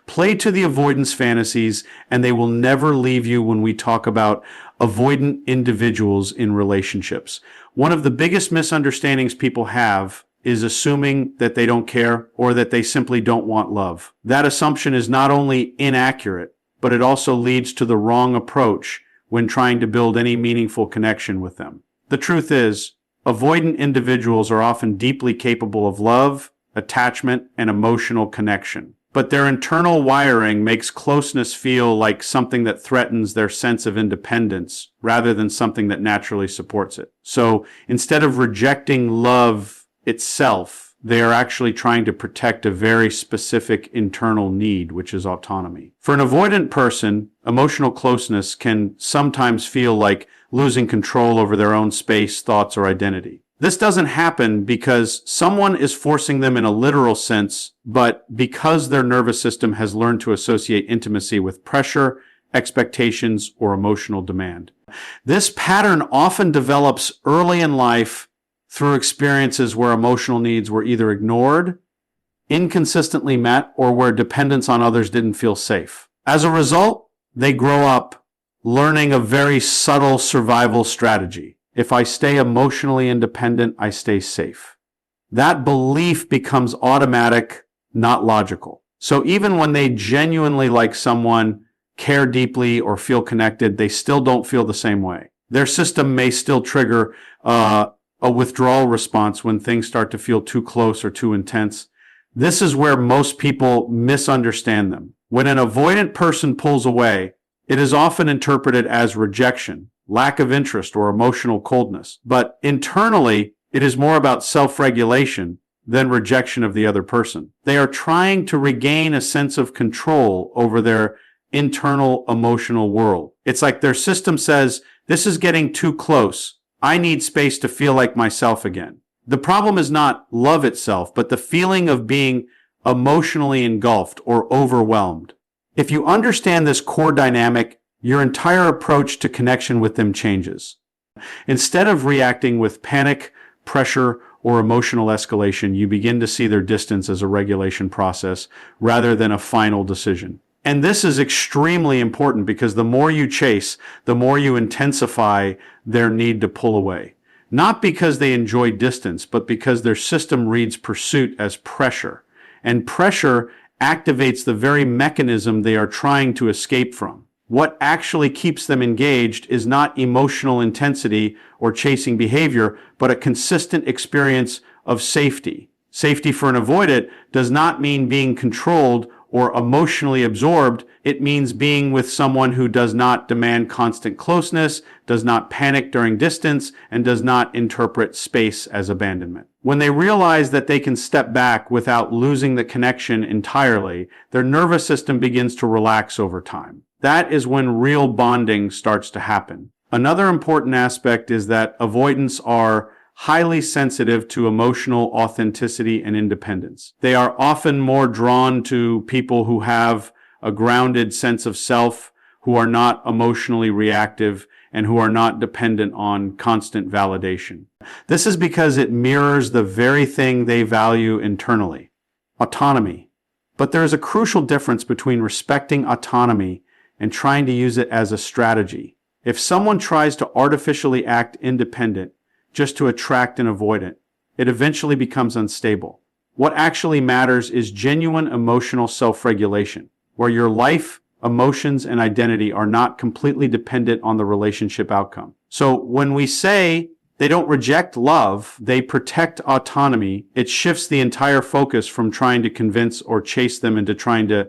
Play to the avoidance fantasies, and they will never leave you when we talk about avoidant individuals in relationships. One of the biggest misunderstandings people have is assuming that they don't care or that they simply don't want love. That assumption is not only inaccurate, but it also leads to the wrong approach when trying to build any meaningful connection with them. The truth is, avoidant individuals are often deeply capable of love, attachment, and emotional connection. But their internal wiring makes closeness feel like something that threatens their sense of independence rather than something that naturally supports it. So instead of rejecting love itself, they are actually trying to protect a very specific internal need, which is autonomy. For an avoidant person, emotional closeness can sometimes feel like losing control over their own space, thoughts, or identity. This doesn't happen because someone is forcing them in a literal sense, but because their nervous system has learned to associate intimacy with pressure, expectations, or emotional demand. This pattern often develops early in life through experiences where emotional needs were either ignored, inconsistently met, or where dependence on others didn't feel safe. As a result, they grow up learning a very subtle survival strategy. If I stay emotionally independent, I stay safe. That belief becomes automatic, not logical. So even when they genuinely like someone, care deeply, or feel connected, they still don't feel the same way. Their system may still trigger a withdrawal response when things start to feel too close or too intense. This is where most people misunderstand them. When an avoidant person pulls away, it is often interpreted as rejection, lack of interest, or emotional coldness. But internally, it is more about self-regulation than rejection of the other person. They are trying to regain a sense of control over their internal emotional world. It's like their system says, this is getting too close. I need space to feel like myself again. The problem is not love itself, but the feeling of being emotionally engulfed or overwhelmed. If you understand this core dynamic, your entire approach to connection with them changes. Instead of reacting with panic, pressure, or emotional escalation, you begin to see their distance as a regulation process rather than a final decision. And this is extremely important because the more you chase, the more you intensify their need to pull away. Not because they enjoy distance, but because their system reads pursuit as pressure. And pressure activates the very mechanism they are trying to escape from. What actually keeps them engaged is not emotional intensity or chasing behavior, but a consistent experience of safety. Safety for an avoidant does not mean being controlled or emotionally absorbed. It means being with someone who does not demand constant closeness, does not panic during distance, and does not interpret space as abandonment. When they realize that they can step back without losing the connection entirely, their nervous system begins to relax over time. That is when real bonding starts to happen. Another important aspect is that avoidants are highly sensitive to emotional authenticity and independence. They are often more drawn to people who have a grounded sense of self, who are not emotionally reactive, and who are not dependent on constant validation. This is because it mirrors the very thing they value internally, autonomy. But there is a crucial difference between respecting autonomy and trying to use it as a strategy. If someone tries to artificially act independent just to attract an avoidant, it eventually becomes unstable. What actually matters is genuine emotional self-regulation, where your life, emotions, and identity are not completely dependent on the relationship outcome. So when we say they don't reject love, they protect autonomy, it shifts the entire focus from trying to convince or chase them into trying to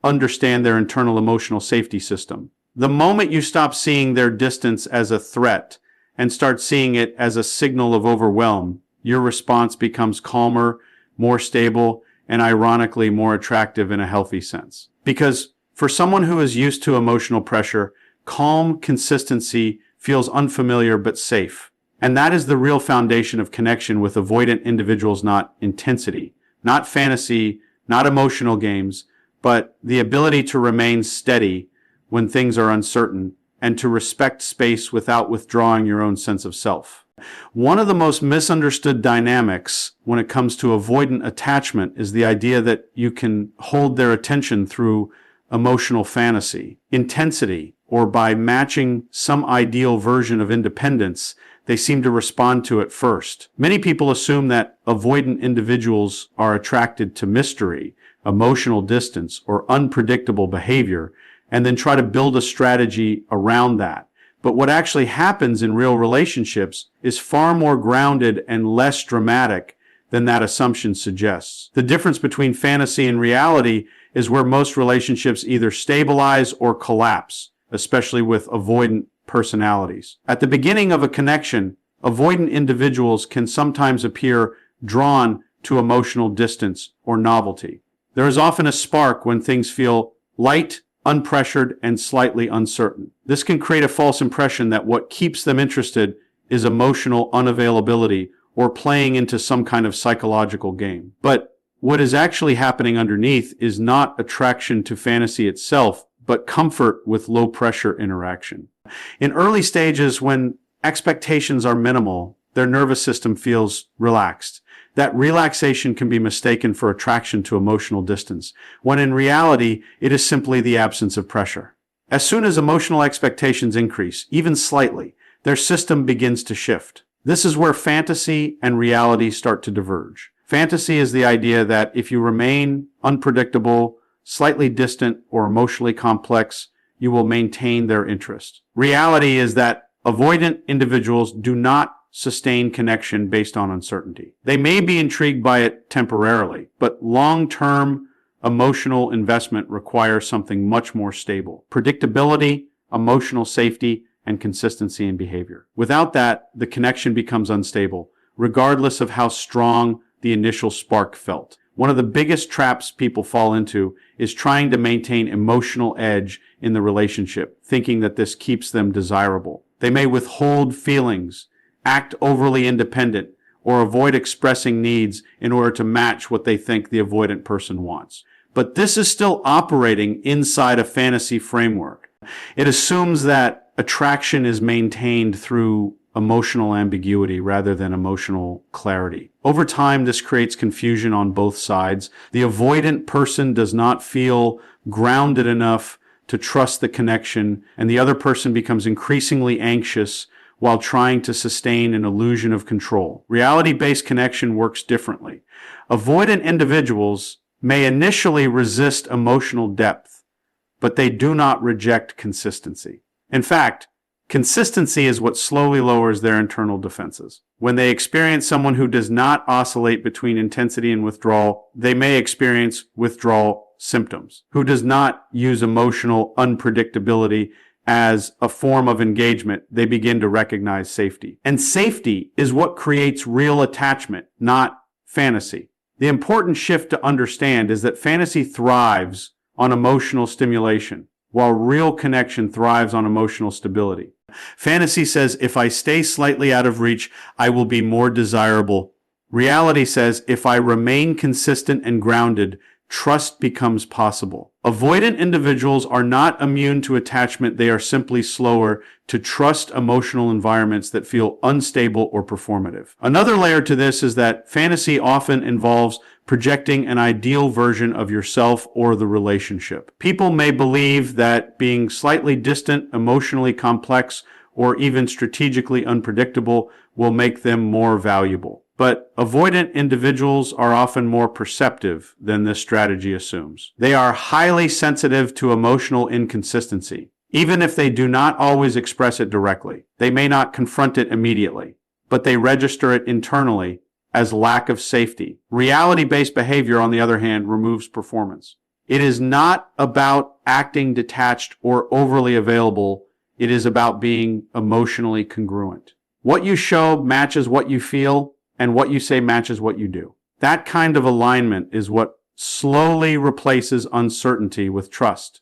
understand their internal emotional safety system. The moment you stop seeing their distance as a threat and start seeing it as a signal of overwhelm, your response becomes calmer, more stable, and ironically more attractive in a healthy sense. Because for someone who is used to emotional pressure, calm consistency feels unfamiliar but safe. And that is the real foundation of connection with avoidant individuals, not intensity, not fantasy, not emotional games, but the ability to remain steady when things are uncertain and to respect space without withdrawing your own sense of self. One of the most misunderstood dynamics when it comes to avoidant attachment is the idea that you can hold their attention through emotional fantasy, intensity, or by matching some ideal version of independence they seem to respond to it first. Many people assume that avoidant individuals are attracted to mystery, emotional distance, or unpredictable behavior, and then try to build a strategy around that. But what actually happens in real relationships is far more grounded and less dramatic than that assumption suggests. The difference between fantasy and reality is where most relationships either stabilize or collapse, especially with avoidant personalities. At the beginning of a connection, avoidant individuals can sometimes appear drawn to emotional distance or novelty. There is often a spark when things feel light, unpressured, and slightly uncertain. This can create a false impression that what keeps them interested is emotional unavailability or playing into some kind of psychological game. But what is actually happening underneath is not attraction to fantasy itself, but comfort with low-pressure interaction. In early stages, when expectations are minimal, their nervous system feels relaxed. That relaxation can be mistaken for attraction to emotional distance, when in reality, it is simply the absence of pressure. As soon as emotional expectations increase, even slightly, their system begins to shift. This is where fantasy and reality start to diverge. Fantasy is the idea that if you remain unpredictable, slightly distant, or emotionally complex, you will maintain their interest. Reality is that avoidant individuals do not sustain connection based on uncertainty. They may be intrigued by it temporarily, but long-term emotional investment requires something much more stable. Predictability, emotional safety, and consistency in behavior. Without that, the connection becomes unstable, regardless of how strong the initial spark felt. One of the biggest traps people fall into is trying to maintain emotional edge in the relationship, thinking that this keeps them desirable. They may withhold feelings, act overly independent, or avoid expressing needs in order to match what they think the avoidant person wants. But this is still operating inside a fantasy framework. It assumes that attraction is maintained through emotional ambiguity rather than emotional clarity. Over time, this creates confusion on both sides. The avoidant person does not feel grounded enough to trust the connection, and the other person becomes increasingly anxious while trying to sustain an illusion of control. Reality-based connection works differently. Avoidant individuals may initially resist emotional depth, but they do not reject consistency. In fact, consistency is what slowly lowers their internal defenses. When they experience someone who does not oscillate between intensity and withdrawal, they may experience withdrawal symptoms. Who does not use emotional unpredictability as a form of engagement, they begin to recognize safety. And safety is what creates real attachment, not fantasy. The important shift to understand is that fantasy thrives on emotional stimulation, while real connection thrives on emotional stability. Fantasy says, if I stay slightly out of reach, I will be more desirable. Reality says, if I remain consistent and grounded, trust becomes possible. Avoidant individuals are not immune to attachment. They are simply slower to trust emotional environments that feel unstable or performative. Another layer to this is that fantasy often involves projecting an ideal version of yourself or the relationship. People may believe that being slightly distant, emotionally complex, or even strategically unpredictable will make them more valuable. But avoidant individuals are often more perceptive than this strategy assumes. They are highly sensitive to emotional inconsistency. Even if they do not always express it directly, they may not confront it immediately, but they register it internally as lack of safety. Reality-based behavior, on the other hand, removes performance. It is not about acting detached or overly available. It is about being emotionally congruent. What you show matches what you feel, and what you say matches what you do. That kind of alignment is what slowly replaces uncertainty with trust.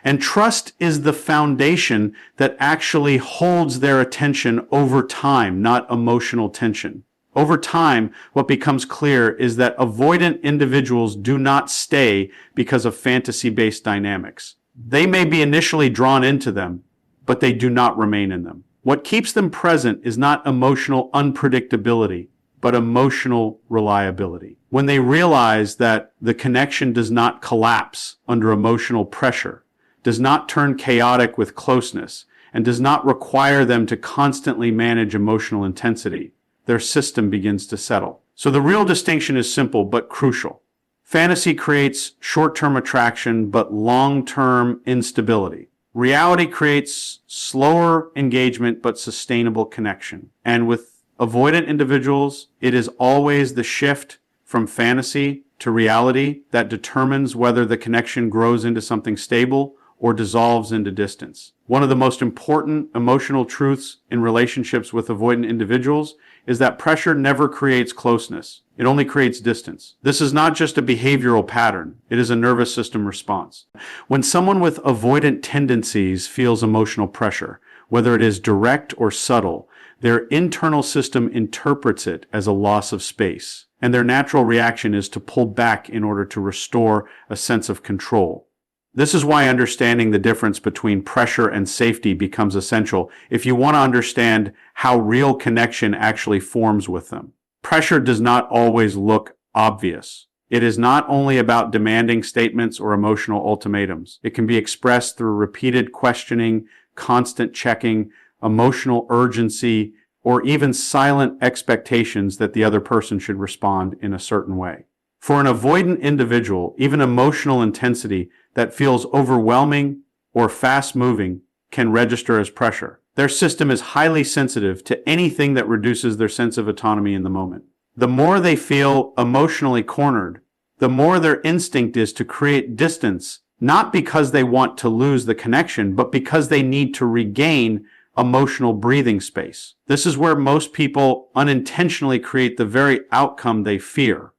And trust is the foundation that actually holds their attention over time, not emotional tension. Over time, what becomes clear is that avoidant individuals do not stay because of fantasy-based dynamics. They may be initially drawn into them, but they do not remain in them. What keeps them present is not emotional unpredictability, but emotional reliability. When they realize that the connection does not collapse under emotional pressure, does not turn chaotic with closeness, and does not require them to constantly manage emotional intensity, their system begins to settle. So the real distinction is simple but crucial. Fantasy creates short-term attraction but long-term instability. Reality creates slower engagement but sustainable connection. And with avoidant individuals, it is always the shift from fantasy to reality that determines whether the connection grows into something stable or dissolves into distance. One of the most important emotional truths in relationships with avoidant individuals is that pressure never creates closeness. It only creates distance. This is not just a behavioral pattern. It is a nervous system response. When someone with avoidant tendencies feels emotional pressure, whether it is direct or subtle, their internal system interprets it as a loss of space, and their natural reaction is to pull back in order to restore a sense of control. This is why understanding the difference between pressure and safety becomes essential if you want to understand how real connection actually forms with them. Pressure does not always look obvious. It is not only about demanding statements or emotional ultimatums. It can be expressed through repeated questioning, constant checking, emotional urgency, or even silent expectations that the other person should respond in a certain way. For an avoidant individual, even emotional intensity that feels overwhelming or fast-moving can register as pressure. Their system is highly sensitive to anything that reduces their sense of autonomy in the moment. The more they feel emotionally cornered, the more their instinct is to create distance, not because they want to lose the connection, but because they need to regain emotional breathing space. This is where most people unintentionally create the very outcome they fear.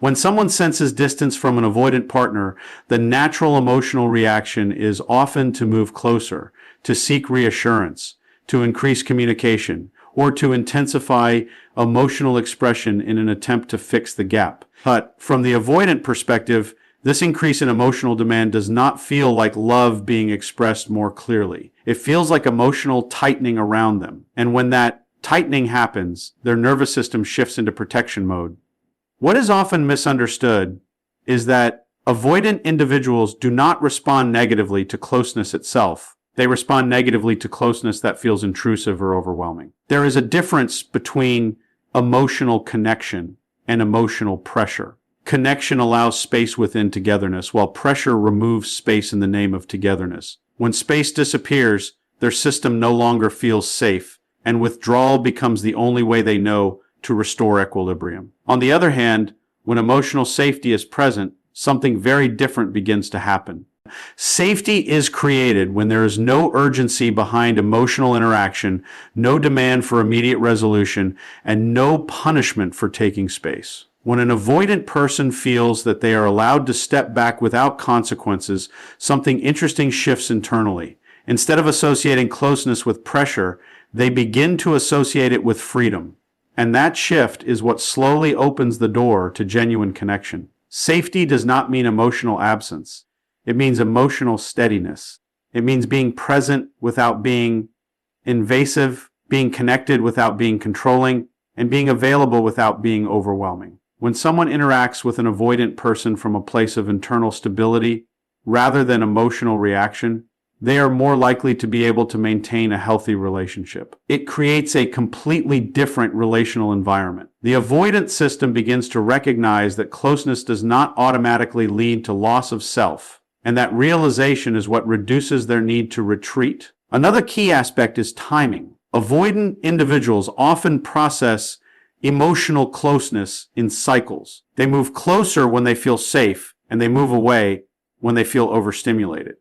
When someone senses distance from an avoidant partner, the natural emotional reaction is often to move closer, to seek reassurance, to increase communication, or to intensify emotional expression in an attempt to fix the gap. But from the avoidant perspective, this increase in emotional demand does not feel like love being expressed more clearly. It feels like emotional tightening around them. And when that tightening happens, their nervous system shifts into protection mode. What is often misunderstood is that avoidant individuals do not respond negatively to closeness itself. They respond negatively to closeness that feels intrusive or overwhelming. There is a difference between emotional connection and emotional pressure. Connection allows space within togetherness, while pressure removes space in the name of togetherness. When space disappears, their system no longer feels safe, and withdrawal becomes the only way they know to restore equilibrium. On the other hand, when emotional safety is present, something very different begins to happen. Safety is created when there is no urgency behind emotional interaction, no demand for immediate resolution, and no punishment for taking space. When an avoidant person feels that they are allowed to step back without consequences, something interesting shifts internally. Instead of associating closeness with pressure, they begin to associate it with freedom. And that shift is what slowly opens the door to genuine connection. Safety does not mean emotional absence. It means emotional steadiness. It means being present without being invasive, being connected without being controlling, and being available without being overwhelming. When someone interacts with an avoidant person from a place of internal stability rather than emotional reaction, they are more likely to be able to maintain a healthy relationship. It creates a completely different relational environment. The avoidant system begins to recognize that closeness does not automatically lead to loss of self, and that realization is what reduces their need to retreat. Another key aspect is timing. Avoidant individuals often process emotional closeness in cycles. They move closer when they feel safe, and they move away when they feel overstimulated.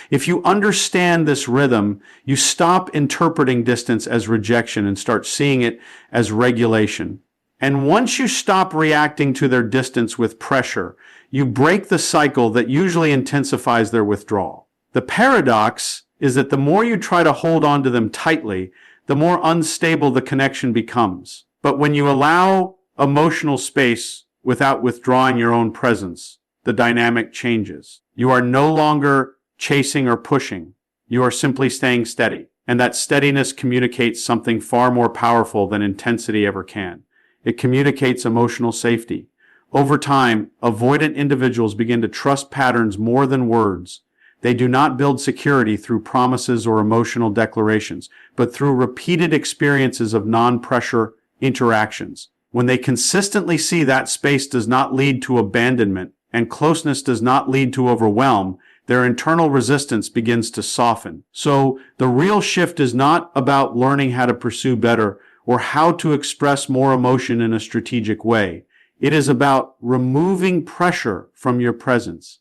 If you understand this rhythm, you stop interpreting distance as rejection and start seeing it as regulation. And once you stop reacting to their distance with pressure, you break the cycle that usually intensifies their withdrawal. The paradox is that the more you try to hold on to them tightly, the more unstable the connection becomes. But when you allow emotional space without withdrawing your own presence, the dynamic changes. You are no longer chasing or pushing. You are simply staying steady. And that steadiness communicates something far more powerful than intensity ever can. It communicates emotional safety. Over time, avoidant individuals begin to trust patterns more than words. They do not build security through promises or emotional declarations, but through repeated experiences of non-pressure interactions. When they consistently see that space does not lead to abandonment and closeness does not lead to overwhelm, their internal resistance begins to soften. So the real shift is not about learning how to pursue better or how to express more emotion in a strategic way. It is about removing pressure from your presence,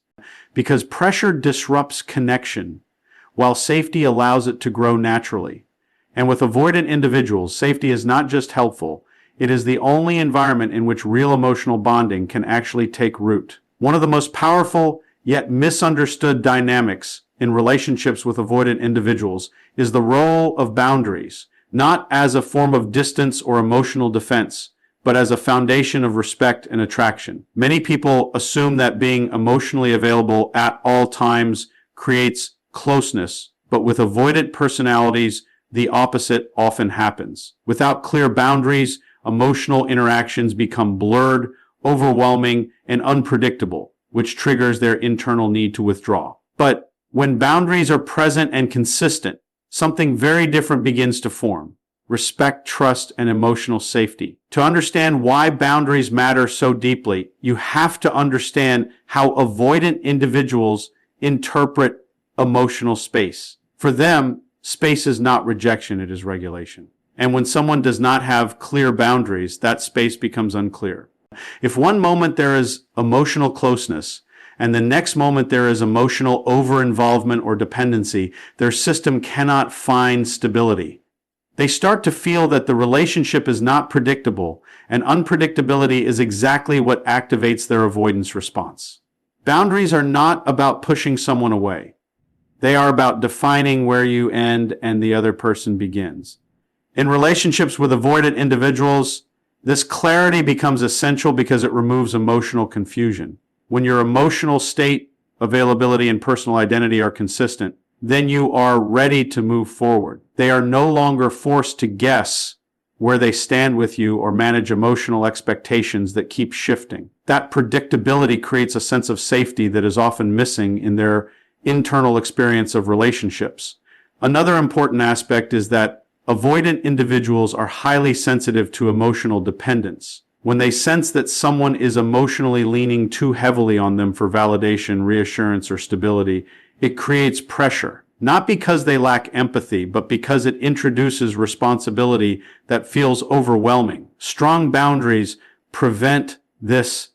because pressure disrupts connection, while safety allows it to grow naturally. And with avoidant individuals, safety is not just helpful, it is the only environment in which real emotional bonding can actually take root. One of the most powerful yet misunderstood dynamics in relationships with avoidant individuals is the role of boundaries, not as a form of distance or emotional defense, but as a foundation of respect and attraction. Many people assume that being emotionally available at all times creates closeness, but with avoidant personalities, the opposite often happens. Without clear boundaries, emotional interactions become blurred, overwhelming, and unpredictable, which triggers their internal need to withdraw. But when boundaries are present and consistent, something very different begins to form: respect, trust, and emotional safety. To understand why boundaries matter so deeply, you have to understand how avoidant individuals interpret emotional space. For them, space is not rejection, it is regulation. And when someone does not have clear boundaries, that space becomes unclear. If one moment there is emotional closeness, and the next moment there is emotional over-involvement or dependency, their system cannot find stability. They start to feel that the relationship is not predictable, and unpredictability is exactly what activates their avoidance response. Boundaries are not about pushing someone away. They are about defining where you end and the other person begins. In relationships with avoidant individuals, this clarity becomes essential because it removes emotional confusion. When your emotional state, availability, and personal identity are consistent, then you are ready to move forward. They are no longer forced to guess where they stand with you or manage emotional expectations that keep shifting. That predictability creates a sense of safety that is often missing in their internal experience of relationships. Another important aspect is that avoidant individuals are highly sensitive to emotional dependence. When they sense that someone is emotionally leaning too heavily on them for validation, reassurance, or stability, it creates pressure. Not because they lack empathy, but because it introduces responsibility that feels overwhelming. Strong boundaries prevent this.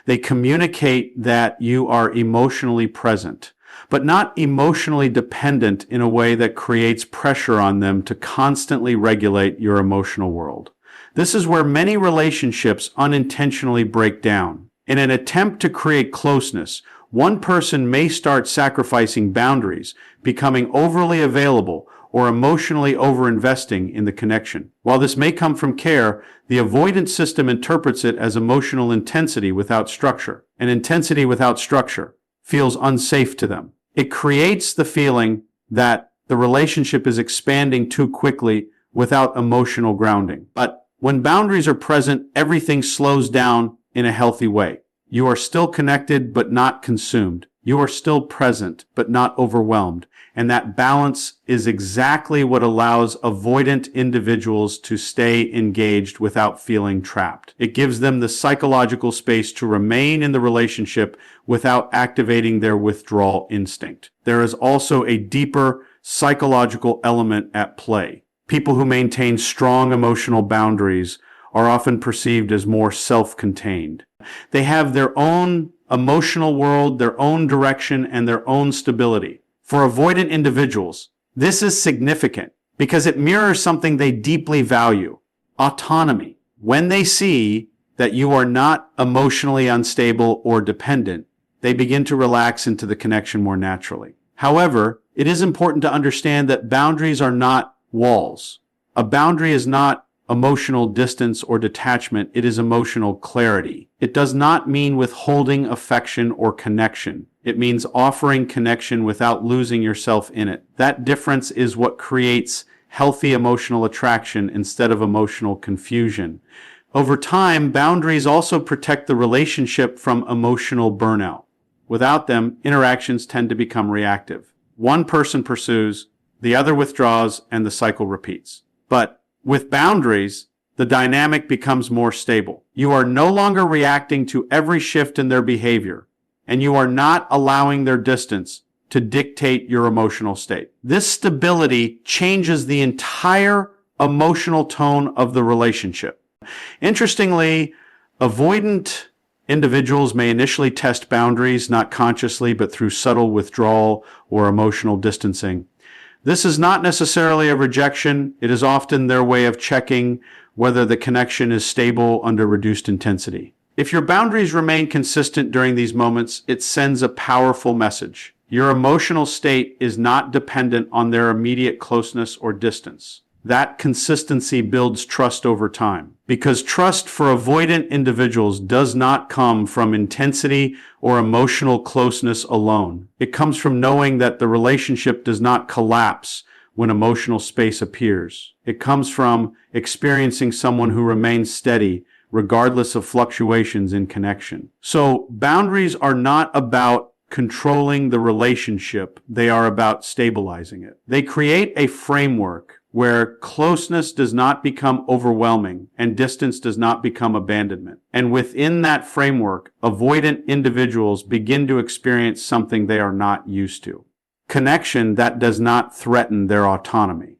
They communicate that you are emotionally present, but not emotionally dependent in a way that creates pressure on them to constantly regulate your emotional world. This is where many relationships unintentionally break down. In an attempt to create closeness, one person may start sacrificing boundaries, becoming overly available, or emotionally over-investing in the connection. While this may come from care, the avoidance system interprets it as emotional intensity without structure. And intensity without structure feels unsafe to them. It creates the feeling that the relationship is expanding too quickly without emotional grounding. But when boundaries are present, everything slows down in a healthy way. You are still connected, but not consumed. You are still present, but not overwhelmed. And that balance is exactly what allows avoidant individuals to stay engaged without feeling trapped. It gives them the psychological space to remain in the relationship without activating their withdrawal instinct. There is also a deeper psychological element at play. People who maintain strong emotional boundaries are often perceived as more self-contained. They have their own emotional world, their own direction, and their own stability. For avoidant individuals, this is significant because it mirrors something they deeply value: autonomy. When they see that you are not emotionally unstable or dependent, they begin to relax into the connection more naturally. However, it is important to understand that boundaries are not walls. A boundary is not emotional distance or detachment, it is emotional clarity. It does not mean withholding affection or connection. It means offering connection without losing yourself in it. That difference is what creates healthy emotional attraction instead of emotional confusion. Over time, boundaries also protect the relationship from emotional burnout. Without them, interactions tend to become reactive. One person pursues, the other withdraws, and the cycle repeats. But with boundaries, the dynamic becomes more stable. You are no longer reacting to every shift in their behavior, and you are not allowing their distance to dictate your emotional state. This stability changes the entire emotional tone of the relationship. Interestingly, avoidant individuals may initially test boundaries, not consciously, but through subtle withdrawal or emotional distancing. This is not necessarily a rejection. It is often their way of checking whether the connection is stable under reduced intensity. If your boundaries remain consistent during these moments, it sends a powerful message. Your emotional state is not dependent on their immediate closeness or distance. That consistency builds trust over time, because trust for avoidant individuals does not come from intensity or emotional closeness alone. It comes from knowing that the relationship does not collapse when emotional space appears. It comes from experiencing someone who remains steady regardless of fluctuations in connection. So boundaries are not about controlling the relationship. They are about stabilizing it. They create a framework where closeness does not become overwhelming and distance does not become abandonment. And within that framework, avoidant individuals begin to experience something they are not used to: connection that does not threaten their autonomy.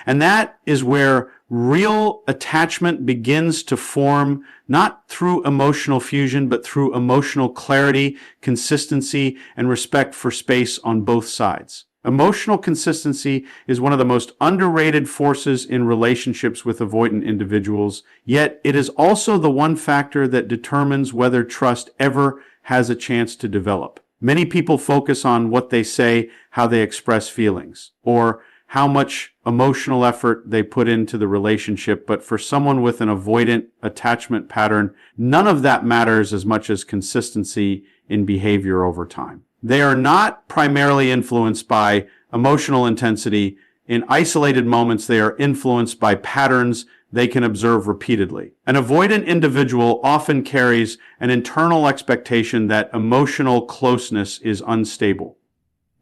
And that is where real attachment begins to form, not through emotional fusion, but through emotional clarity, consistency, and respect for space on both sides. Emotional consistency is one of the most underrated forces in relationships with avoidant individuals, yet it is also the one factor that determines whether trust ever has a chance to develop. Many people focus on what they say, how they express feelings, or how much emotional effort they put into the relationship, but for someone with an avoidant attachment pattern, none of that matters as much as consistency in behavior over time. They are not primarily influenced by emotional intensity. In isolated moments, they are influenced by patterns they can observe repeatedly. An avoidant individual often carries an internal expectation that emotional closeness is unstable.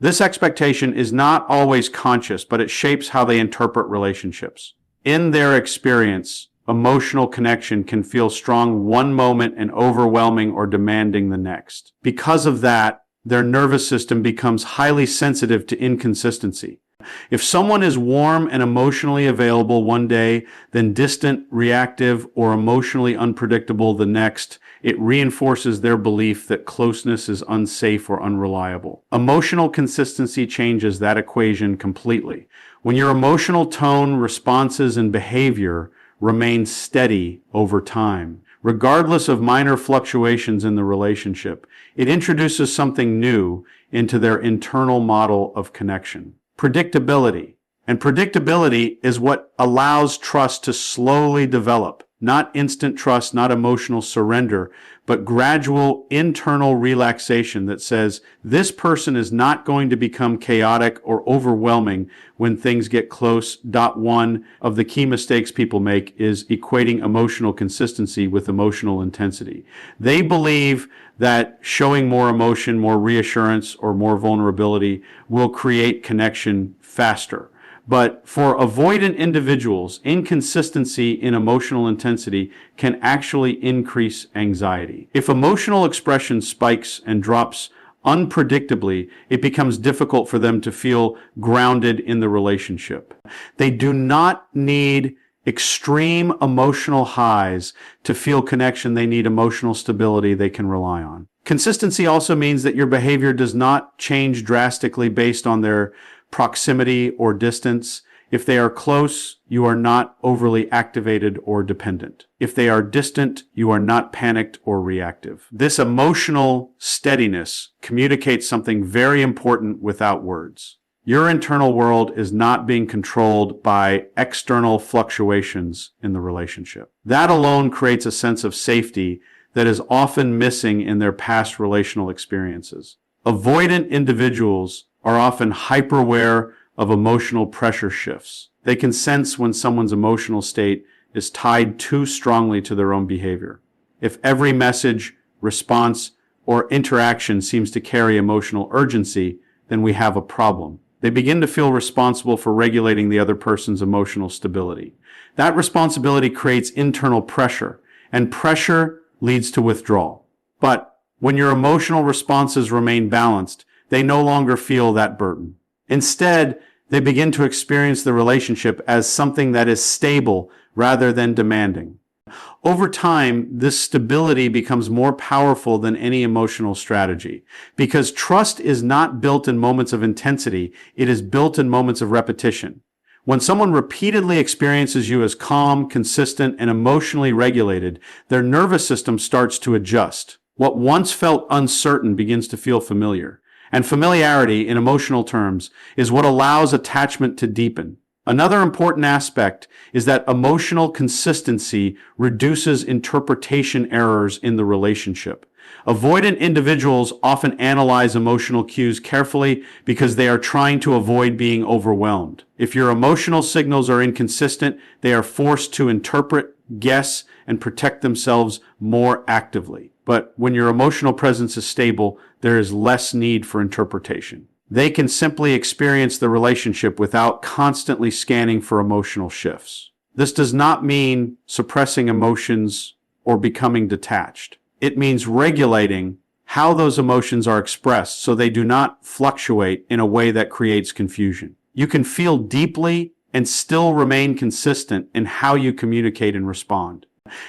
This expectation is not always conscious, but it shapes how they interpret relationships. In their experience, emotional connection can feel strong one moment and overwhelming or demanding the next. Because of that, their nervous system becomes highly sensitive to inconsistency. If someone is warm and emotionally available one day, then distant, reactive, or emotionally unpredictable the next, it reinforces their belief that closeness is unsafe or unreliable. Emotional consistency changes that equation completely. When your emotional tone, responses, and behavior remain steady over time, regardless of minor fluctuations in the relationship, it introduces something new into their internal model of connection: predictability. And predictability is what allows trust to slowly develop. Not instant trust, not emotional surrender, but gradual internal relaxation that says, this person is not going to become chaotic or overwhelming when things get close. One of the key mistakes people make is equating emotional consistency with emotional intensity. They believe that showing more emotion, more reassurance, or more vulnerability will create connection faster. But for avoidant individuals, inconsistency in emotional intensity can actually increase anxiety. If emotional expression spikes and drops unpredictably, it becomes difficult for them to feel grounded in the relationship. They do not need extreme emotional highs to feel connection. They need emotional stability they can rely on. Consistency also means that your behavior does not change drastically based on their proximity or distance. If they are close, you are not overly activated or dependent. If they are distant, you are not panicked or reactive. This emotional steadiness communicates something very important without words. Your internal world is not being controlled by external fluctuations in the relationship. That alone creates a sense of safety that is often missing in their past relational experiences. Avoidant individuals are often hyper-aware of emotional pressure shifts. They can sense when someone's emotional state is tied too strongly to their own behavior. If every message, response, or interaction seems to carry emotional urgency, then we have a problem. They begin to feel responsible for regulating the other person's emotional stability. That responsibility creates internal pressure, and pressure leads to withdrawal. But when your emotional responses remain balanced, they no longer feel that burden. Instead, they begin to experience the relationship as something that is stable rather than demanding. Over time, this stability becomes more powerful than any emotional strategy, because trust is not built in moments of intensity, it is built in moments of repetition. When someone repeatedly experiences you as calm, consistent, and emotionally regulated, their nervous system starts to adjust. What once felt uncertain begins to feel familiar. And familiarity, in emotional terms, is what allows attachment to deepen. Another important aspect is that emotional consistency reduces interpretation errors in the relationship. Avoidant individuals often analyze emotional cues carefully because they are trying to avoid being overwhelmed. If your emotional signals are inconsistent, they are forced to interpret, guess, and protect themselves more actively. But when your emotional presence is stable, there is less need for interpretation. They can simply experience the relationship without constantly scanning for emotional shifts. This does not mean suppressing emotions or becoming detached. It means regulating how those emotions are expressed so they do not fluctuate in a way that creates confusion. You can feel deeply and still remain consistent in how you communicate and respond.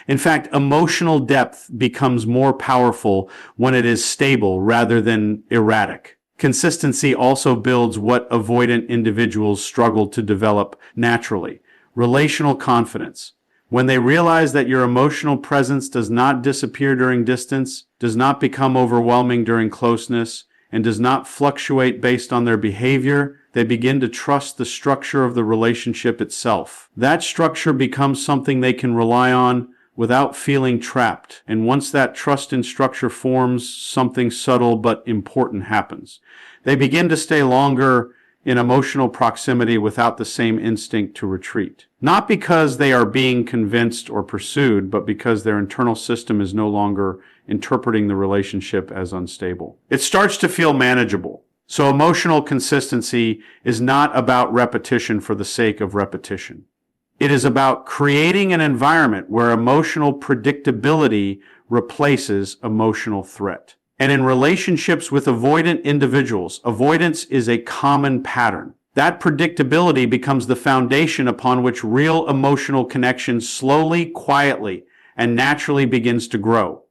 In fact, emotional depth becomes more powerful when it is stable rather than erratic. Consistency also builds what avoidant individuals struggle to develop naturally: relational confidence. When they realize that your emotional presence does not disappear during distance, does not become overwhelming during closeness, and does not fluctuate based on their behavior, they begin to trust the structure of the relationship itself. That structure becomes something they can rely on without feeling trapped. And once that trust in structure forms, something subtle but important happens. They begin to stay longer in emotional proximity without the same instinct to retreat. Not because they are being convinced or pursued, but because their internal system is no longer interpreting the relationship as unstable. It starts to feel manageable. So emotional consistency is not about repetition for the sake of repetition. It is about creating an environment where emotional predictability replaces emotional threat. And in relationships with avoidant individuals, avoidance is a common pattern. That predictability becomes the foundation upon which real emotional connection slowly, quietly, and naturally begins to grow.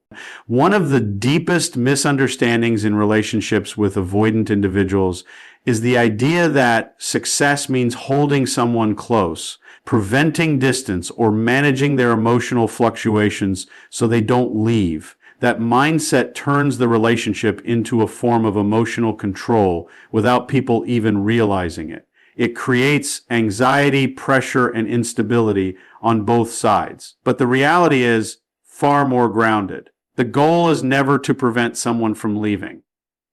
One of the deepest misunderstandings in relationships with avoidant individuals is the idea that success means holding someone close, preventing distance, or managing their emotional fluctuations so they don't leave. That mindset turns the relationship into a form of emotional control without people even realizing it. It creates anxiety, pressure, and instability on both sides. But the reality is far more grounded. The goal is never to prevent someone from leaving.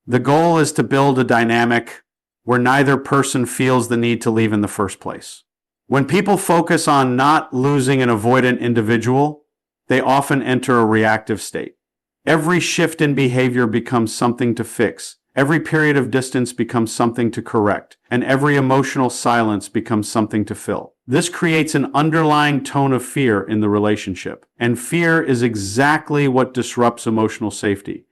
The goal is to build a dynamic where neither person feels the need to leave in the first place. When people focus on not losing an avoidant individual, they often enter a reactive state. Every shift in behavior becomes something to fix. Every period of distance becomes something to correct. And every emotional silence becomes something to fill. This creates an underlying tone of fear in the relationship. And fear is exactly what disrupts emotional safety.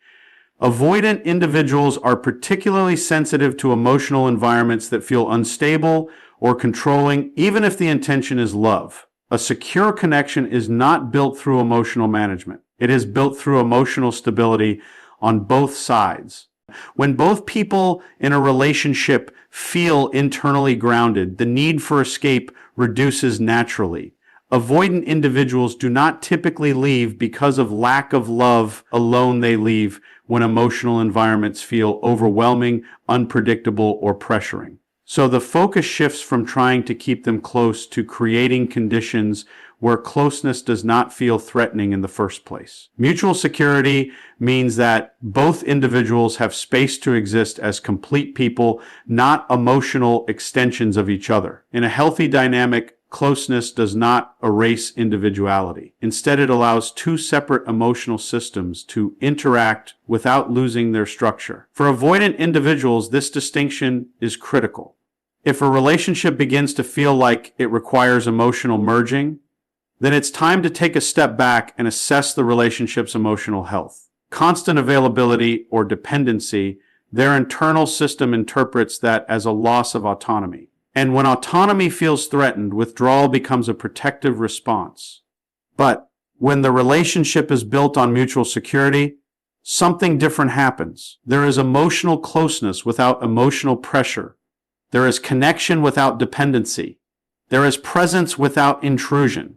Avoidant individuals are particularly sensitive to emotional environments that feel unstable or controlling, even if the intention is love. A secure connection is not built through emotional management. It is built through emotional stability on both sides. When both people in a relationship feel internally grounded, the need for escape reduces naturally. Avoidant individuals do not typically leave because of lack of love alone. They leave when emotional environments feel overwhelming, unpredictable, or pressuring. So the focus shifts from trying to keep them close to creating conditions where closeness does not feel threatening in the first place. Mutual security means that both individuals have space to exist as complete people, not emotional extensions of each other. In a healthy dynamic, closeness does not erase individuality. Instead, it allows two separate emotional systems to interact without losing their structure. For avoidant individuals, this distinction is critical. If a relationship begins to feel like it requires emotional merging, then it's time to take a step back and assess the relationship's emotional health. Constant availability or dependency, their internal system interprets that as a loss of autonomy. And when autonomy feels threatened, withdrawal becomes a protective response. But when the relationship is built on mutual security, something different happens. There is emotional closeness without emotional pressure. There is connection without dependency. There is presence without intrusion.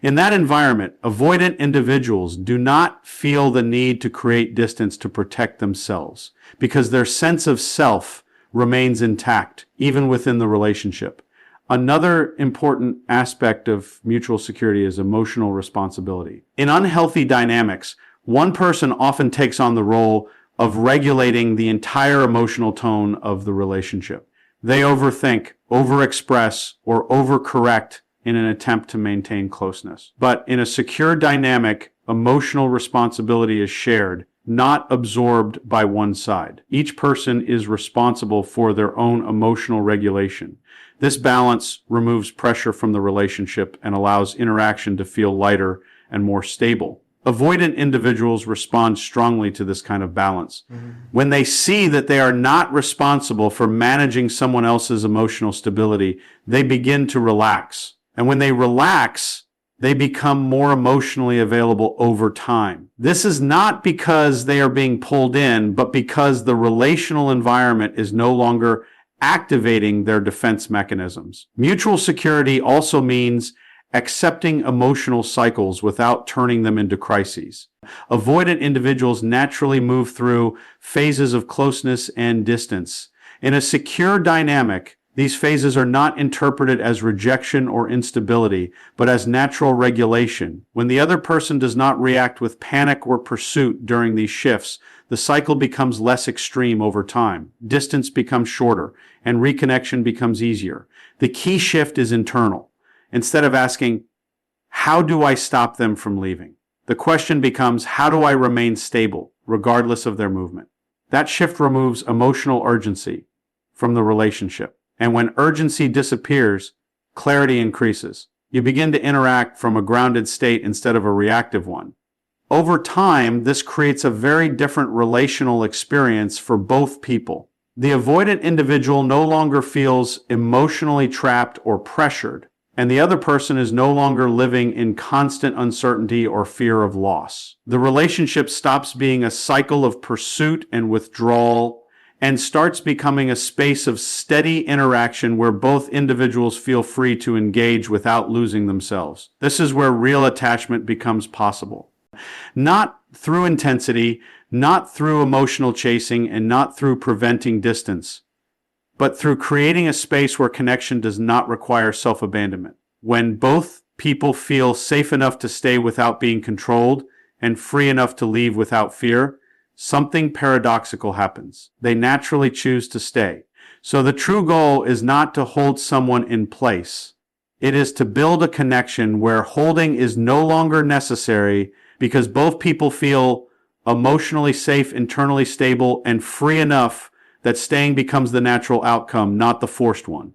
In that environment, avoidant individuals do not feel the need to create distance to protect themselves because their sense of self remains intact, even within the relationship. Another important aspect of mutual security is emotional responsibility. In unhealthy dynamics, one person often takes on the role of regulating the entire emotional tone of the relationship. They overthink, overexpress, or overcorrect in an attempt to maintain closeness. But in a secure dynamic, emotional responsibility is shared, not absorbed by one side. Each person is responsible for their own emotional regulation. This balance removes pressure from the relationship and allows interaction to feel lighter and more stable. Avoidant individuals respond strongly to this kind of balance. When they see that they are not responsible for managing someone else's emotional stability, they begin to relax. And when they relax, they become more emotionally available over time. This is not because they are being pulled in, but because the relational environment is no longer activating their defense mechanisms. Mutual security also means accepting emotional cycles without turning them into crises. Avoidant individuals naturally move through phases of closeness and distance. In a secure dynamic, these phases are not interpreted as rejection or instability, but as natural regulation. When the other person does not react with panic or pursuit during these shifts, the cycle becomes less extreme over time. Distance becomes shorter, and reconnection becomes easier. The key shift is internal. Instead of asking, how do I stop them from leaving? The question becomes, how do I remain stable, regardless of their movement? That shift removes emotional urgency from the relationship. And when urgency disappears, clarity increases. You begin to interact from a grounded state instead of a reactive one. Over time, this creates a very different relational experience for both people. The avoidant individual no longer feels emotionally trapped or pressured, and the other person is no longer living in constant uncertainty or fear of loss. The relationship stops being a cycle of pursuit and withdrawal and starts becoming a space of steady interaction where both individuals feel free to engage without losing themselves. This is where real attachment becomes possible. Not through intensity, not through emotional chasing, and not through preventing distance, but through creating a space where connection does not require self-abandonment. When both people feel safe enough to stay without being controlled and free enough to leave without fear, something paradoxical happens. They naturally choose to stay. So the true goal is not to hold someone in place. It is to build a connection where holding is no longer necessary because both people feel emotionally safe, internally stable, and free enough that staying becomes the natural outcome, not the forced one.